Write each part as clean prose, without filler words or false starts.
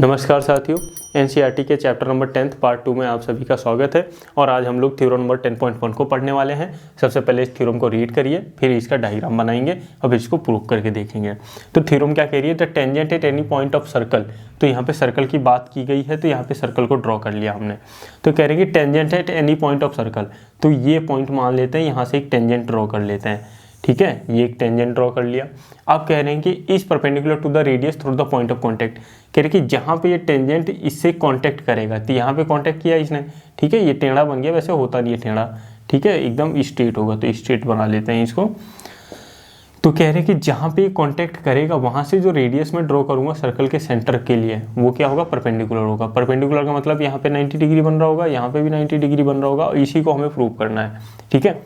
नमस्कार साथियों, एनसीईआरटी के चैप्टर नंबर 10 पार्ट 2 में आप सभी का स्वागत है। और आज हम लोग थ्योरम नंबर 10.1 को पढ़ने वाले हैं। सबसे पहले इस थ्योरम को रीड करिए, फिर इसका डायग्राम बनाएंगे और फिर इसको प्रूव करके देखेंगे। तो थ्योरम क्या कह रही है? The tangent at any point of circle. तो यहाँ पे सर्कल की बात की गई है, तो यहाँ पे सर्कल को ड्रॉ कर लिया हमने। तो कह रहे हैं कि tangent at any point of circle, तो ये पॉइंट मान लेते हैं, यहाँ से एक टेंजेंट ड्रॉ कर लेते हैं। ठीक है, ये एक टेंजेंट ड्रॉ कर लिया। आप कह रहे हैं कि इस perpendicular to the radius through the point of contact. कह रहे कि जहाँ पे ये टेंजेंट इससे कांटेक्ट करेगा, तो यहाँ पे कांटेक्ट किया इसने। ठीक है, ये टेढ़ा बन गया, वैसे होता नहीं है टेढ़ा। ठीक है, एकदम स्ट्रेट होगा, तो स्ट्रेट बना लेते हैं इसको। तो कह रहे हैं कि जहाँ पे कांटेक्ट करेगा वहाँ से जो रेडियस में ड्रॉ करूँगा सर्कल के सेंटर के लिए, वो क्या होगा? परपेंडिकुलर होगा। परपेंडिकुलर का मतलब यहाँ पे 90 डिग्री बन रहा होगा, यहाँ पे भी 90 डिग्री बन रहा होगा, और इसी को हमें प्रूव करना है। ठीक है,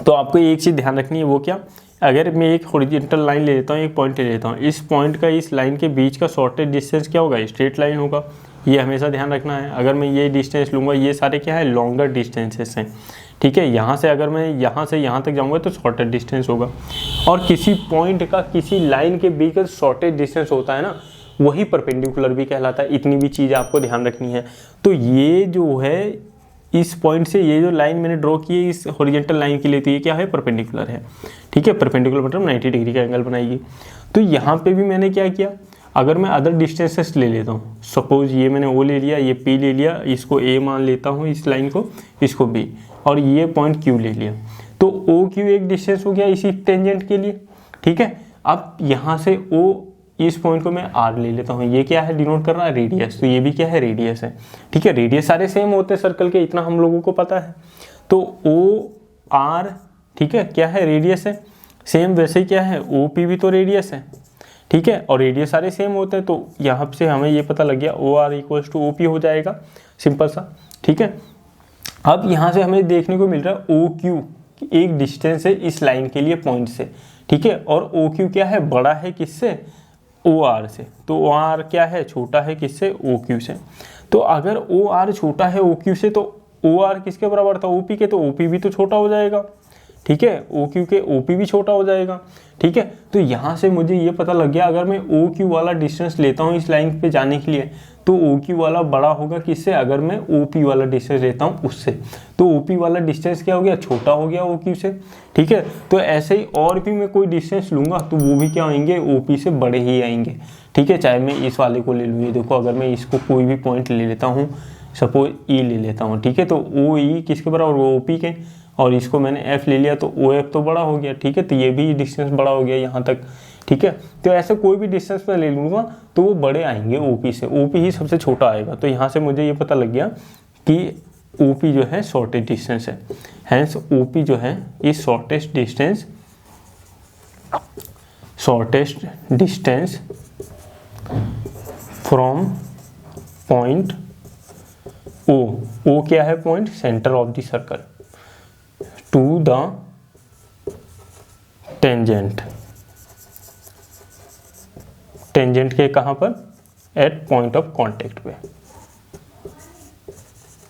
तो आपको एक चीज़ ध्यान रखनी है, वो क्या? अगर मैं एक हॉरिजॉन्टल लाइन ले लेता हूँ, एक पॉइंट ले लेता हूँ, इस पॉइंट का इस लाइन के बीच का शॉर्टेस्ट डिस्टेंस क्या होगा? स्ट्रेट लाइन होगा। ये हमेशा ध्यान रखना है। अगर मैं ये डिस्टेंस लूँगा, ये सारे क्या है? लॉन्गर डिस्टेंसेस हैं। ठीक है, यहाँ से अगर मैं यहाँ से यहाँ तक जाऊँगा तो शॉर्टेस्ट डिस्टेंस होगा। और किसी पॉइंट का किसी लाइन के बीच का शॉर्टेस्ट डिस्टेंस होता है ना, वही परपेंडिकुलर भी कहलाता है। इतनी भी चीज़ आपको ध्यान रखनी है। तो ये जो है, इस पॉइंट से ये जो लाइन मैंने ड्रॉ की है इस हॉरिजॉन्टल लाइन के लिए, तो ये क्या है? परपेंडिकुलर है। ठीक है, परपेंडिकुलर मतलब 90 डिग्री का एंगल बनाएगी। तो यहाँ पे भी मैंने क्या किया? अगर मैं अदर डिस्टेंसेस ले लेता हूँ, सपोज ये मैंने ओ ले लिया, ये पी ले लिया, इसको ए मान लेता हूँ, इस लाइन को, इसको बी, और ये पॉइंट क्यू ले लिया, तो ओ क्यू एक डिस्टेंस हो गया इसी टेंजेंट के लिए। ठीक है, अब यहाँ से ओ, इस पॉइंट को मैं आर ले लेता हूँ, ये क्या है? डिनोट कर रहा है रेडियस, तो ये भी क्या है? रेडियस है। ठीक है, रेडियस सारे सेम होते हैं सर्कल के, इतना हम लोगों को पता है। तो ओ आर, ठीक है, क्या है? रेडियस है। सेम वैसे ही क्या है? ओ पी भी तो रेडियस है। ठीक है, और रेडियस सारे सेम होते हैं, तो यहाँ से हमें ये पता लग गया O R equals to O P हो जाएगा, सिंपल सा। ठीक है, अब यहाँ से हमें देखने को मिल रहा है ओ क्यू एक डिस्टेंस है इस लाइन के लिए पॉइंट से। ठीक है, और ओ क्यू क्या है? बड़ा है किससे? ओ आर से। तो ओ आर क्या है? छोटा है किससे? ओ क्यू से। तो अगर ओ आर छोटा है ओ क्यू से, तो ओ आर किसके बराबर था? ओ पी के, तो ओ पी भी तो छोटा हो जाएगा। ठीक है, ओ क्यू के ओ पी भी छोटा हो जाएगा। ठीक है, तो यहाँ से मुझे ये पता लग गया, अगर मैं ओ क्यू वाला डिस्टेंस लेता हूँ इस लाइन पे जाने के लिए, तो ओ क्यू वाला बड़ा होगा किससे? अगर मैं ओ पी वाला डिस्टेंस लेता हूँ उससे, तो ओ पी वाला डिस्टेंस क्या हो गया? छोटा हो गया ओ क्यू से। ठीक है, तो ऐसे ही और भी मैं कोई डिस्टेंस लूँगा तो वो भी क्या आएंगे? ओ पी से बड़े ही आएंगे। ठीक है, चाहे मैं इस वाले को ले लूँ, ये देखो, अगर मैं इसको कोई भी पॉइंट ले लेता हूँ, सपोज ई ले लेता हूँ, ठीक है, तो ओ ई किसके बराबर? ओ पी के। और इसको मैंने एफ ले लिया, तो ओ एफ तो बड़ा हो गया। ठीक है, तो ये भी डिस्टेंस बड़ा हो गया यहाँ तक। ठीक है, तो ऐसे कोई भी डिस्टेंस मैं ले लूँगा तो वो बड़े आएंगे ओपी से। ओपी ही सबसे छोटा आएगा। तो यहाँ से मुझे ये पता लग गया कि ओपी जो है शॉर्टेस्ट डिस्टेंस है। हैंस ओपी जो है is shortest distance from point O. O क्या है? Point centre of the circle to the tangent. Tangent के कहाँ पर? एट पॉइंट ऑफ कांटेक्ट पे।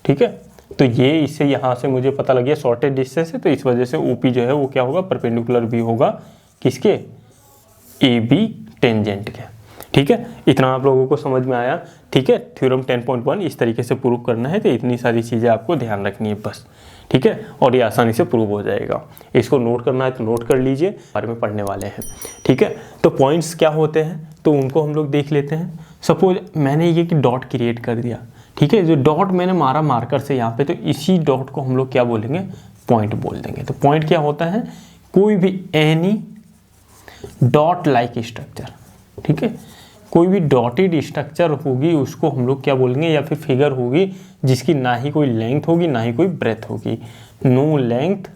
ठीक है, तो ये इससे यहाँ से मुझे पता लग गया शॉर्टेस्ट डिस्टेंस है, तो इस वजह से ओपी जो है वो क्या होगा? परपेंडिकुलर भी होगा किसके? ए बी टेंजेंट के। ठीक है, इतना आप लोगों को समझ में आया। ठीक है, थ्योरम 10.1 इस तरीके से प्रूव करना है, तो इतनी सारी चीज़ें आपको ध्यान रखनी है बस। ठीक है, और ये आसानी से प्रूव हो जाएगा। इसको नोट करना है तो नोट कर लीजिए, बारे में पढ़ने वाले हैं। ठीक है, तो पॉइंट्स क्या होते हैं तो उनको हम लोग देख लेते हैं। सपोज मैंने ये कि डॉट क्रिएट कर दिया। ठीक है, जो डॉट मैंने मारा मार्कर से यहाँ पे, तो इसी डॉट को हम लोग क्या बोलेंगे? पॉइंट बोल देंगे। तो पॉइंट क्या होता है? कोई भी एनी डॉट लाइक स्ट्रक्चर। ठीक है, कोई भी डॉटेड स्ट्रक्चर होगी उसको हम लोग क्या बोलेंगे? या फिर फिगर होगी जिसकी ना ही कोई लेंथ होगी ना ही कोई ब्रेथ होगी। No length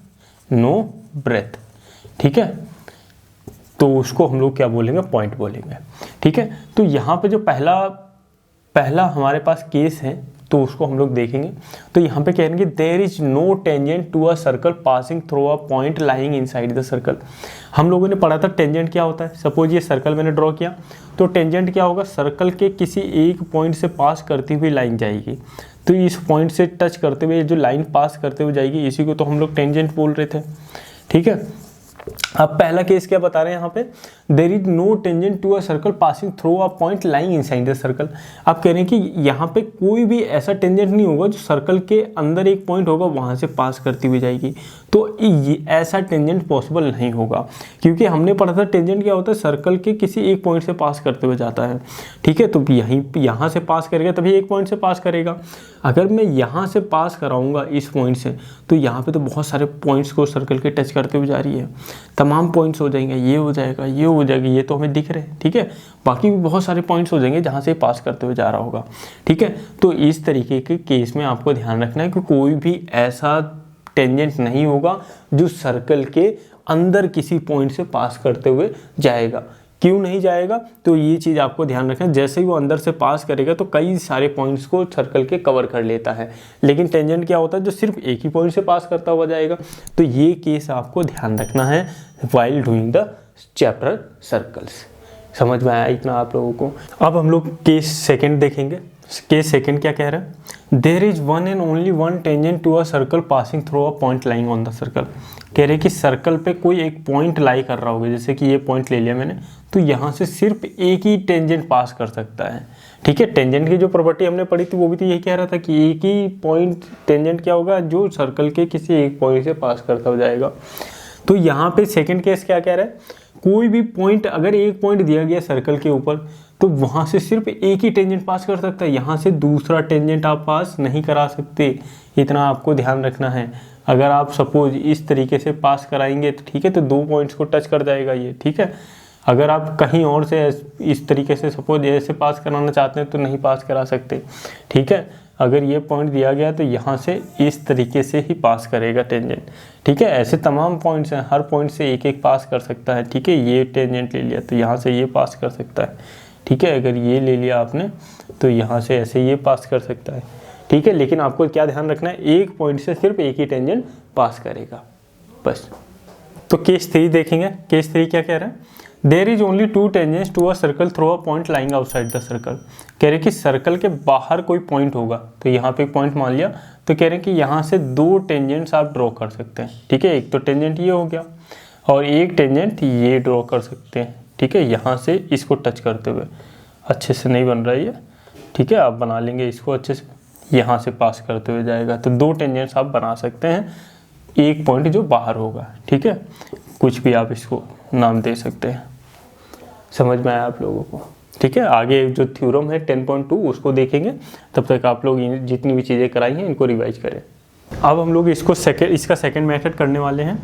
no breadth. ठीक है, तो उसको हम लोग क्या बोलेंगे? पॉइंट बोलेंगे। ठीक है, तो यहाँ पे जो पहला हमारे पास केस है तो उसको हम लोग देखेंगे। तो यहाँ पे कहेंगे there is no tangent to a circle passing through a point lying inside the circle. हम लोगों ने पढ़ा था टेंजेंट क्या होता है। सपोज ये सर्कल मैंने ड्रॉ किया, तो टेंजेंट क्या होगा? सर्कल के किसी एक पॉइंट से पास करती हुई लाइन जाएगी, तो इस पॉइंट से टच करते हुए जो लाइन पास करते हुए जाएगी, इसी को तो हम लोग टेंजेंट बोल रहे थे। ठीक है, अब पहला केस क्या बता रहे हैं यहाँ पे? There is no tangent to a circle passing through a point lying inside the circle. आप कह रहे हैं कि यहाँ पे कोई भी ऐसा टेंजेंट नहीं होगा जो सर्कल के अंदर एक पॉइंट होगा वहाँ से पास करती हुई जाएगी, तो ये ऐसा टेंजेंट पॉसिबल नहीं होगा, क्योंकि हमने पढ़ा था टेंजेंट क्या होता है, सर्कल के किसी एक पॉइंट से पास करते हुए जाता है। ठीक है, तो यहाँ से पास करेगा तभी एक पॉइंट से पास करेगा। अगर मैं यहाँ से पास कराऊंगा इस पॉइंट से, तो यहाँ पे तो बहुत सारे पॉइंट्स को सर्कल के टच करते हुए जा रही है, तमाम पॉइंट्स हो जाएंगे, ये हो जाएगा, ये हो जाएगा, ये तो हमें दिख रहे हैं। ठीक है, बाकी भी बहुत सारे पॉइंट्स हो जाएंगे जहाँ से पास करते हुए जा रहा होगा। ठीक है, तो इस तरीके के केस में आपको ध्यान रखना है कि कोई भी ऐसा टेंजेंट नहीं होगा जो सर्कल के अंदर किसी पॉइंट से पास करते हुए जाएगा। क्यों नहीं जाएगा, तो ये चीज़ आपको ध्यान रखना है। जैसे ही वो अंदर से पास करेगा तो कई सारे पॉइंट्स को सर्कल के कवर कर लेता है, लेकिन टेंजेंट क्या होता है जो सिर्फ एक ही पॉइंट से पास करता हुआ जाएगा। तो ये केस आपको ध्यान रखना है while doing the chapter circles. समझ में आया इतना आप लोगों को। अब हम लोग केस सेकंड देखेंगे। केस सेकंड क्या कह रहा है, there is one and only one tangent to a circle passing through a point lying on the circle. कह रहे कि सर्कल पे कोई एक पॉइंट लाई कर रहा होगा, जैसे कि ये पॉइंट ले लिया मैंने, तो यहाँ से सिर्फ एक ही टेंजेंट पास कर सकता है। ठीक है, टेंजेंट की जो प्रॉपर्टी हमने पढ़ी थी वो भी तो यही कह रहा था कि एक ही पॉइंट टेंजेंट क्या होगा जो सर्कल के किसी एक पॉइंट से पास करता हो जाएगा। तो यहाँ पे सेकंड केस क्या कह रहा है, कोई भी पॉइंट, अगर एक पॉइंट दिया गया सर्कल के ऊपर, तो वहाँ से सिर्फ एक ही टेंजेंट पास कर सकता है, यहाँ से दूसरा टेंजेंट आप पास नहीं करा सकते। इतना आपको ध्यान रखना है। अगर आप सपोज इस तरीके से पास कराएंगे तो ठीक है, तो 2 पॉइंट्स को टच कर जाएगा ये। ठीक है, अगर आप कहीं और से इस तरीके से सपोज ऐसे पास कराना चाहते हैं तो नहीं पास करा सकते। ठीक है, अगर ये पॉइंट दिया गया तो यहाँ से इस तरीके से ही पास करेगा टेंजेंट। ठीक है, ऐसे तमाम पॉइंट्स हैं, हर पॉइंट से एक एक पास कर सकता है। ठीक है, ये टेंजेंट ले लिया तो यहाँ से ये पास कर सकता है। ठीक है, अगर ये ले लिया आपने तो यहाँ से ऐसे ये पास कर सकता है। ठीक है, लेकिन आपको क्या ध्यान रखना है, एक पॉइंट से सिर्फ एक ही टेंजेंट पास करेगा बस। तो केस 3 देखेंगे। केस 3 क्या कह रहा है, there is only 2 tangents to a circle through a point lying outside the circle. कह रहे कि सर्कल के बाहर कोई पॉइंट होगा, तो यहाँ पे एक पॉइंट मान लिया, तो कह रहे कि यहाँ से 2 टेंजेंट्स आप ड्रॉ कर सकते हैं। ठीक है, एक तो टेंजेंट ये हो गया और एक टेंजेंट ये ड्रॉ कर सकते हैं। ठीक है, यहाँ से इसको टच करते हुए, अच्छे से नहीं बन रहा है ये। ठीक है, आप बना लेंगे इसको अच्छे से, यहाँ से पास करते हुए जाएगा, तो 2 टेंजेंट्स आप बना सकते हैं, एक पॉइंट जो बाहर होगा। ठीक है, कुछ भी आप इसको नाम दे सकते हैं। समझ में आया आप लोगों को। ठीक है, आगे जो थ्योरम है 10.2 उसको देखेंगे, तब तक आप लोग जितनी भी चीज़ें कराई हैं इनको रिवाइज करें। अब हम लोग इसका सेकंड मेथड करने वाले हैं।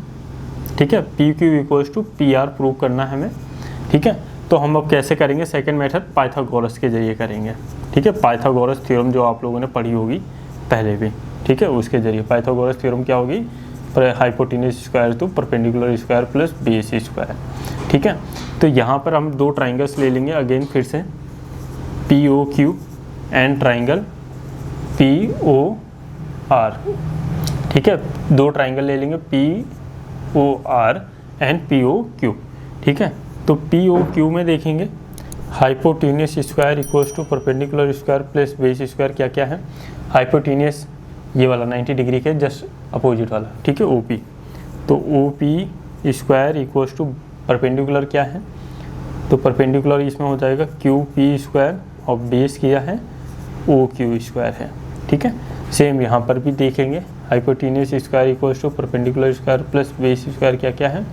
ठीक है, P Q equals to P R prove करना है हमें। ठीक है, तो हम अब कैसे करेंगे, सेकंड मेथड पाइथागोरस के जरिए करेंगे। ठीक है, पाइथागोरस थ्योरम जो आप लोगों ने पढ़ी होगी पहले भी। ठीक है, उसके जरिए पाइथागोरस थ्योरम क्या होगी, hypotenuse square to perpendicular square plus base square. ठीक है, तो यहाँ पर हम 2 ट्राइंगल्स ले लेंगे अगेन फिर से, P O Q and triangle P O R. ठीक है, 2 ट्राइंगल ले लेंगे, P O R and P O Q. ठीक है, तो पी ओ क्यू में देखेंगे hypotenuse square equals to perpendicular square plus base square. क्या क्या है, हाइपोटेन्यूज ये वाला 90 डिग्री के जस्ट अपोजिट वाला। ठीक है, ओ पी, तो O P square equals to perpendicular क्या है, तो परपेंडिकुलर इसमें हो जाएगा क्यू पी स्क्वायर और बेस किया है ओ क्यू स्क्वायर है। ठीक है, सेम यहाँ पर भी देखेंगे hypotenuse square equals to perpendicular square plus base square क्या क्या है,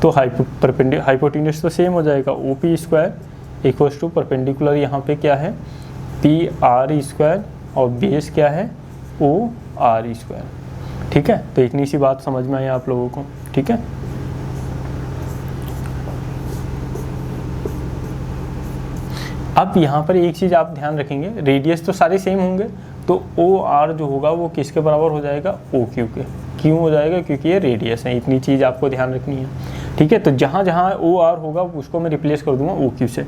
तो हाइपोटेन्यूज तो सेम हो जाएगा, O P square equals to perpendicular यहाँ पे क्या है पी आर स्क्वायर और बेस क्या है ओ आर स्क्वायर। ठीक है, तो इतनी सी बात समझ में आई आप लोगों को। ठीक है, अब यहाँ पर एक चीज़ आप ध्यान रखेंगे, रेडियस तो सारे सेम होंगे, तो ओ आर जो होगा वो किसके बराबर हो जाएगा, ओ क्यू के। क्यों हो जाएगा, क्योंकि ये रेडियस है। इतनी चीज़ आपको ध्यान रखनी है। ठीक है, तो जहाँ जहाँ ओ आर होगा उसको मैं रिप्लेस कर दूंगा ओ क्यू से।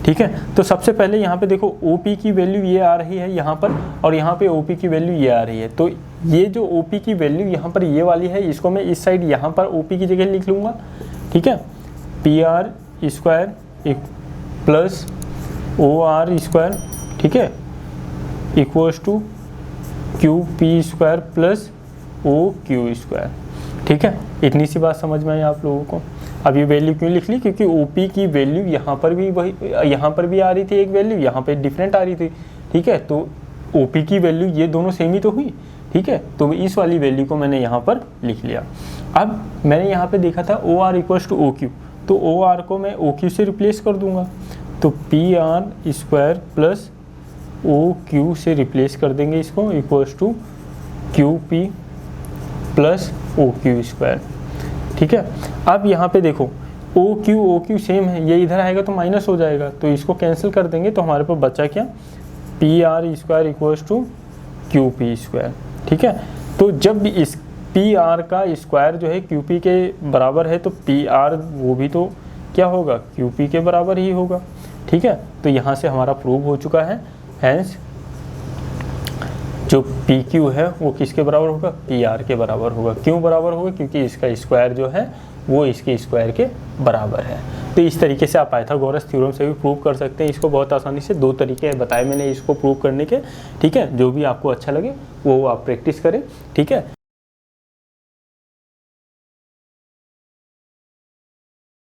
ठीक है, तो सबसे पहले यहाँ पे देखो ओ पी की वैल्यू ये आ रही है यहाँ पर, और यहाँ पे ओ पी की वैल्यू ये आ रही है। तो ये जो ओ पी की वैल्यू यहाँ पर ये वाली है, इसको मैं इस साइड यहाँ पर ओ पी की जगह लिख लूँगा। ठीक है, P R square plus O R square. ठीक है, equals to Q P square plus O Q square. ठीक है, इतनी सी बात समझ में आई आप लोगों को। अब ये वैल्यू क्यों लिख ली, क्योंकि OP की वैल्यू यहाँ पर भी वही, यहाँ पर भी आ रही थी एक वैल्यू, यहाँ पे डिफरेंट आ रही थी, ठीक है। तो OP की वैल्यू ये दोनों सेम ही तो हुई, ठीक है। तो इस वाली वैल्यू को मैंने यहाँ पर लिख लिया। अब मैंने यहाँ पे देखा था OR इक्वल्स टू OQ, तो OR को मैं OQ से रिप्लेस कर दूंगा, तो PR स्क्वायर प्लस OQ से रिप्लेस कर देंगे इसको, equals to QP plus OQ square, ठीक है। अब यहाँ पे देखो OQ सेम है, ये इधर आएगा तो माइनस हो जाएगा, तो इसको कैंसिल कर देंगे, तो हमारे पास बचा क्या, PR square equals to QP square, ठीक है। तो जब भी इस PR का स्क्वायर जो है QP के बराबर है, तो PR वो भी तो क्या होगा, QP के बराबर ही होगा, ठीक है। तो यहाँ से हमारा प्रूव हो चुका है, हैंस जो PQ है वो किसके बराबर होगा, PR के बराबर होगा। क्यों बराबर होगा, क्योंकि इसका स्क्वायर जो है वो इसके स्क्वायर के बराबर है। तो इस तरीके से आप पाइथागोरस थ्योरम से भी प्रूव कर सकते हैं इसको बहुत आसानी से। 2 तरीके बताए मैंने इसको प्रूव करने के, ठीक है। जो भी आपको अच्छा लगे वो आप प्रैक्टिस करें, ठीक है।